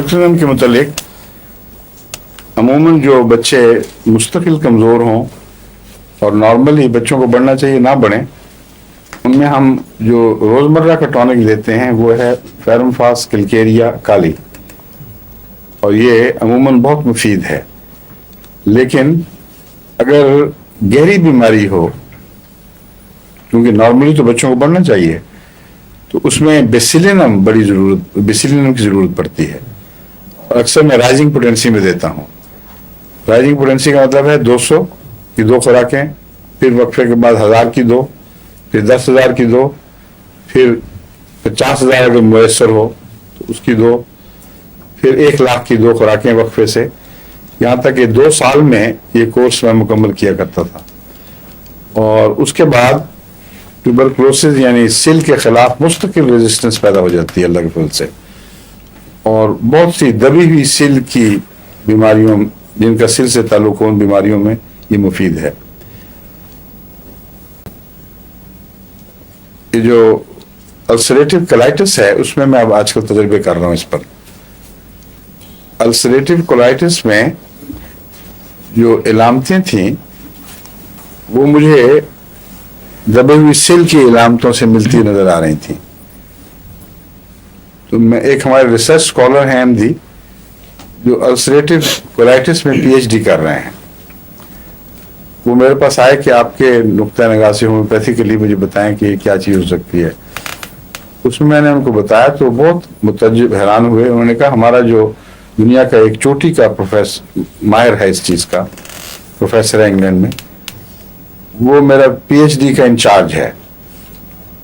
करकुलम के मुतालिक अमूमन जो बच्चे मुस्तकिल कमज़ोर हों और नॉर्मली बच्चों को बढ़ना चाहिए ना बढ़ें, उनमें हम जो रोज़मर्रा का टॉनिक देते हैं वो है फेरमफास किलकेरिया काली, और ये अमूमन बहुत मुफीद है। लेकिन अगर गहरी बीमारी हो, क्योंकि नॉर्मली तो बच्चों को बढ़ना चाहिए, तो उसमें बेसिलिनम बेसिलिनम की ज़रूरत पड़ती है, और अक्सर मैं राइजिंग पोटेंसी में देता हूँ। राइजिंग पोटेंसी का मतलब है 200 की 2 खुराकें, फिर वक्फे के बाद 1000 की 2, फिर 10,000 की 2, फिर 50,000 अगर मुयसर हो तो उसकी 2, फिर 1,00,000 की 2 खुराकें वक्फे से, यहाँ तक कि 2 साल में ये कोर्स मैं मुकम्मल किया करता था। और उसके बाद ट्यूबरकुलोसिस यानी सिल के खिलाफ मुस्तकिल रेजिस्टेंस पैदा हो जाती है अल्लाह के फजल से, और बहुत सी दबी हुई सिल की बीमारियों, जिनका सिल से ताल्लुक हो, उन बीमारियों में ये मुफीद है। ये जो अल्सरेटिव कोलाइटिस है उसमें मैं अब आजकल तजर्बे कर रहा हूँ इस पर। अल्सरेटिव कोलाइटिस में जो इलामतें थीं वो मुझे दबे हुई सिल की इलामतों से मिलती नजर आ रही थी। तो मैं, एक हमारे रिसर्च स्कॉलर हैं एमडी, जो अल्सरेटिव कोलाइटिस में पीएचडी कर रहे हैं, वो मेरे पास आए कि आपके नुक्ता निगाह से होम्योपैथिकली मुझे बताएं कि क्या चीज़ हो सकती है। उसमें मैंने उनको बताया तो बहुत मुतज्जिब, हैरान हुए। उन्होंने कहा हमारा जो दुनिया का एक चोटी का प्रोफेसर माहिर है इस चीज़ का, प्रोफेसर है इंग्लैंड में, वो मेरा पीएचडी का इंचार्ज है,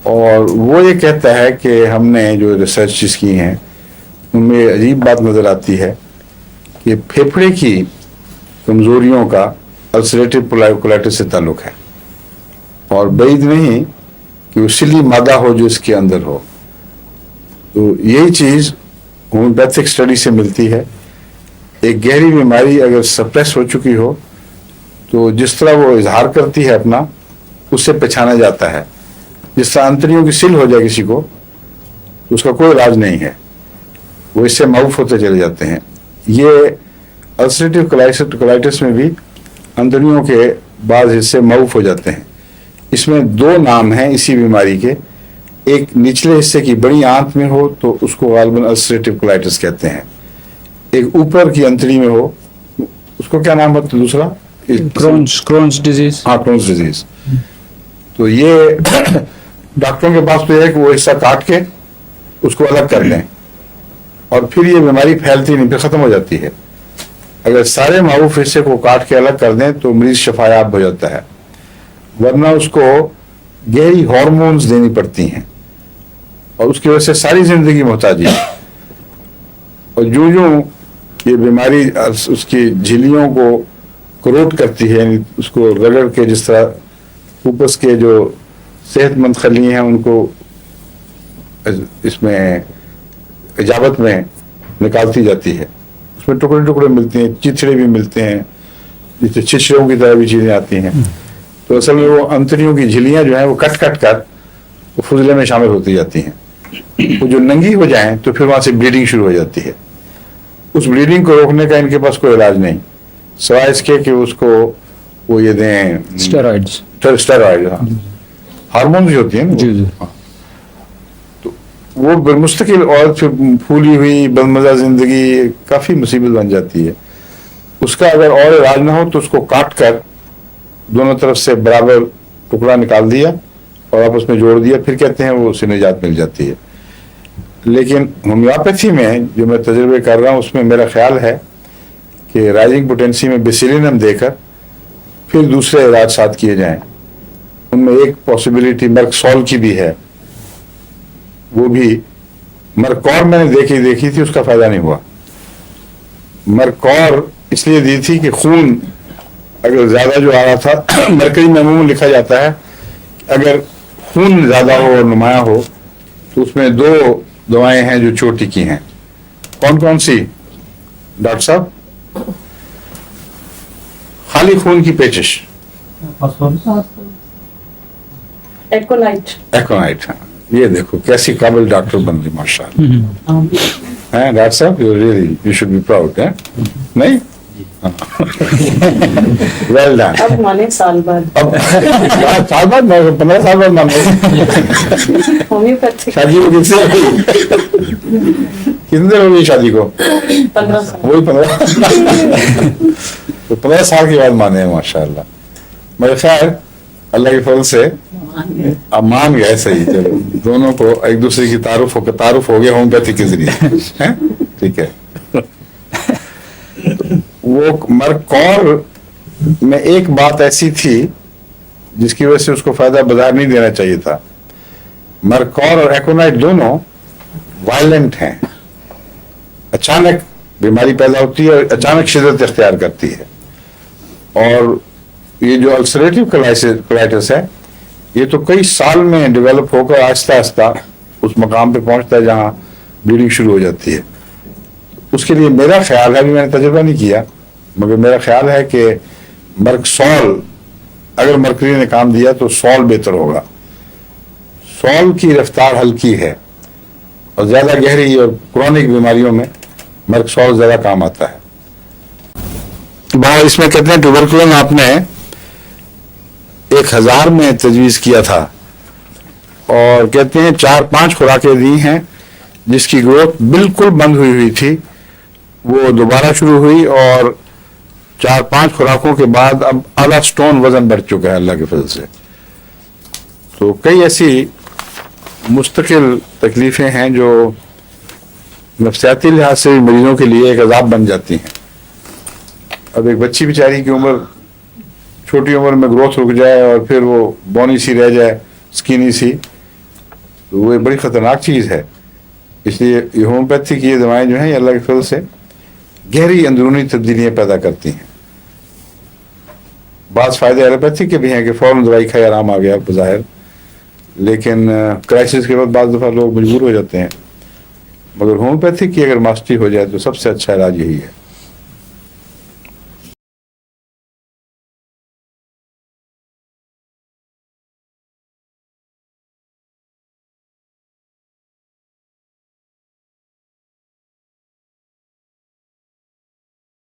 और वो ये कहता है कि हमने जो रिसर्च की हैं उनमें अजीब बात नज़र आती है कि फेफड़े की कमज़ोरियों का अल्सरेटिव कोलाइटिस से ताल्लुक है, और बैद नहीं कि वो सिली मादा हो जो इसके अंदर हो। तो यही चीज़ होम्योपैथिक स्टडी से मिलती है। एक गहरी बीमारी अगर सप्रेस हो चुकी हो तो जिस तरह वो इजहार करती है अपना, उससे पहचाना जाता है। जिस तरह अंतड़ियों की सिल हो जाए किसी को तो उसका कोई इलाज नहीं है, वो इससे मारूफ होते चले जाते हैं। ये अल्सरेटिव कोलाइटिस में भी अंतड़ियों के बाद हिस्से मारूफ हो जाते हैं। इसमें 2 नाम हैं इसी बीमारी के। एक निचले हिस्से की बड़ी आंत में हो तो उसको गालिबन अल्सरेटिव कोलाइटिस कहते हैं, एक ऊपर की अंतड़ी में हो उसको क्या नाम होता है दूसरा? Crohn's disease. हाँ, क्रोन्स डिजीज। तो ये डॉक्टरों के पास तो है कि वो हिस्सा काट के उसको अलग कर लें, और फिर ये बीमारी फैलती नहीं, फिर खत्म हो जाती है। अगर सारे मारूफ हिस्से को काट के अलग कर दें तो मरीज शफायाब हो जाता है, वरना उसको गहरी हार्मोन्स देनी पड़ती हैं, और उसकी वजह से सारी जिंदगी मोहताजी है। और जो ये बीमारी उसकी झिल्लियों को करोट करती है, उसको रगड़ के, जिस तरह ऊपस के जो सेहतमंद खली हैं उनको इसमें इजाबत में निकालती जाती है, उसमें टुकड़े टुकड़े मिलते हैं, चिथड़े भी मिलते हैं, जिससे छिछड़ों की तरह भी चीज़ें आती हैं। तो असल में वो अंतड़ियों की झिल्लियाँ जो हैं वो कट कट कर वो फुजले में शामिल होती जाती हैं। वो जो नंगी हो जाएं तो फिर वहाँ से ब्लीडिंग शुरू हो जाती है। उस ब्लीडिंग को रोकने का इनके पास कोई इलाज नहीं, सिवाय इसके कि उसको वो ये दें स्टेरॉइड, हार्मोन भी होती है ना जी। हाँ। तो वो मुस्तकिल और फिर फूली हुई बदमजा जिंदगी काफ़ी मुसीबत बन जाती है। उसका अगर और इलाज ना हो तो उसको काट कर दोनों तरफ से बराबर टुकड़ा निकाल दिया और आपस में जोड़ दिया, फिर कहते हैं वो उससे निजात मिल जाती है। लेकिन होम्योपैथी में जो मैं तजुर्बे कर रहा हूँ उसमें मेरा ख्याल है कि राइजिंग पोटेंसी में बेसिलिनम देकर फिर दूसरे इलाज साथ किए जाएं। उनमें एक पॉसिबिलिटी मर्कसॉल की भी है, वो भी मरकौर मैंने देखी थी, उसका फायदा नहीं हुआ। मरकौर इसलिए दी थी कि खून अगर ज्यादा जो आ रहा था, मरकरी में अमूमन लिखा जाता है अगर खून ज्यादा हो और नुमाया हो तो उसमें 2 दवाएं हैं जो चोटी की हैं। कौन कौन सी डॉक्टर साहब? खाली खून की पेचिश, एक्वालाइट। हाँ, ये देखो कैसी काबिल डॉक्टर बन रही माशाल्लाह हैं डॉक्टर साहब, यू शुड बी प्राउड है नहीं? Well done. अब माने साल बाद अब साल बाद 15 साल बाद मान होम्योपैथिक शादी को किससे कितने दिन हो गई शादी को? 15 साल। वही 15 तो 15 साल के बाद माने हैं माशाल्लाह। मगर खैर अल्लाह के फजल से अब मान गए, सही, चलो दोनों को एक दूसरे की तारुफ हो गया होम्योपैथी के जरिए, हैं? ठीक है। वो मरकौर में एक बात ऐसी थी जिसकी वजह से उसको फायदा बाजार नहीं देना चाहिए था। मरकौर और एकोनाइट दोनों वायलेंट हैं, अचानक बीमारी पैदा होती है और अचानक शिद्दत इख्तियार करती है। और ये जो अल्सरेटिव कोलाइटिस है, ये तो कई साल में डेवलप होकर आहिस्ता आहिस्ता उस मकाम पे पहुंचता है जहां ब्लीडिंग शुरू हो जाती है। उसके लिए मेरा ख्याल है, अभी मैंने तजुर्बा नहीं किया, मगर मेरा ख्याल है कि मर्कसॉल, अगर मरकरी ने काम दिया तो सॉल बेहतर होगा। सॉल की रफ्तार हल्की है और ज्यादा गहरी और क्रॉनिक बीमारियों में मर्कसॉल ज्यादा काम आता है। बाहर इसमें कहते हैं ट्यूबरकुलोन आपने 1000 में तजवीज़ किया था और कहते हैं 4-5 खुराकें दी हैं जिसकी ग्रोथ बिल्कुल बंद हुई थी, वो दोबारा शुरू हुई और 4-5 खुराकों के बाद अब आधा स्टोन वजन बढ़ चुका है अल्लाह के फजल से। तो कई ऐसी मुस्तकिल तकलीफें हैं जो नफ्सियाती लिहाज से मरीजों के लिए एक अजाब बन जाती हैं। अब एक बच्ची बेचारी की उम्र, छोटी उम्र में ग्रोथ रुक जाए और फिर वो बौनी सी रह जाए, स्किनी सी, तो वो एक बड़ी ख़तरनाक चीज़ है। इसलिए ये होम्योपैथी की ये दवाएं जो हैं, ये अल्लाह के फजल से गहरी अंदरूनी तब्दीलियाँ पैदा करती हैं। बाज़ फ़ायदे एलोपैथी के भी हैं कि फ़ौरन दवाई खाई आराम आ गया बज़ाहिर, लेकिन क्राइसिस के बाद बाज़ दफ़ा लोग मजबूर हो जाते हैं। मगर होम्योपैथी की अगर मास्टरी हो जाए तो सबसे अच्छा इलाज यही है।